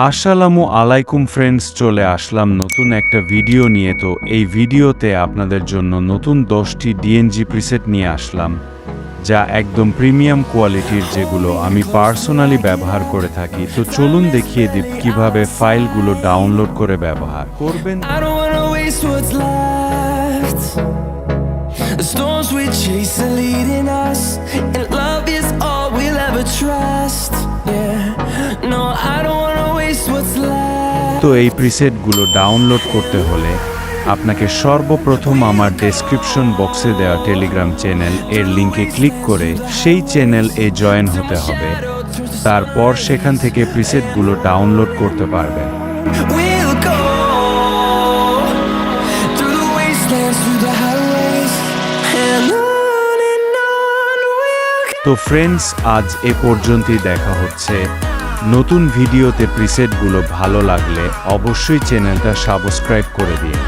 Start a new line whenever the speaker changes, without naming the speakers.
আসসালামু আলাইকুম ফ্রেন্ডস, চলে আসলাম নতুন একটা ভিডিও নিয়ে। তো এই ভিডিওতে আপনাদের জন্য নতুন 10টি ডিএনজি প্রিসেট নিয়ে আসলাম, যা একদম প্রিমিয়াম কোয়ালিটির, যেগুলো আমি পার্সোনালি ব্যবহার করে থাকি। তো চলুন দেখিয়ে দিই কিভাবে ফাইলগুলো ডাউনলোড করে ব্যবহার করবেন।
I don't wanna waste what's left. The storms we chase are leading us, and love is all we'll ever trust. Yeah, no, I don't wanna waste what's left.
তো এই প্রিসেটগুলো ডাউনলোড করতে হলে আপনাকে সর্বপ্রথম আমার ডেসক্রিপশন বক্সে দেওয়া টেলিগ্রাম চ্যানেল এর লিঙ্কে ক্লিক করে সেই চ্যানেল এ জয়েন হতে হবে। তারপর সেখান থেকে প্রিসেটগুলো ডাউনলোড করতে পারবেন।
We'll go through the wastelands, through the highways, and on we'll
তো ফ্রেন্ডস, আজ এ পর্যন্তই। দেখা হচ্ছে নতুন ভিডিওতে। প্রিসেটগুলো ভালো লাগলে অবশ্যই চ্যানেলটা সাবস্ক্রাইব করে দিন।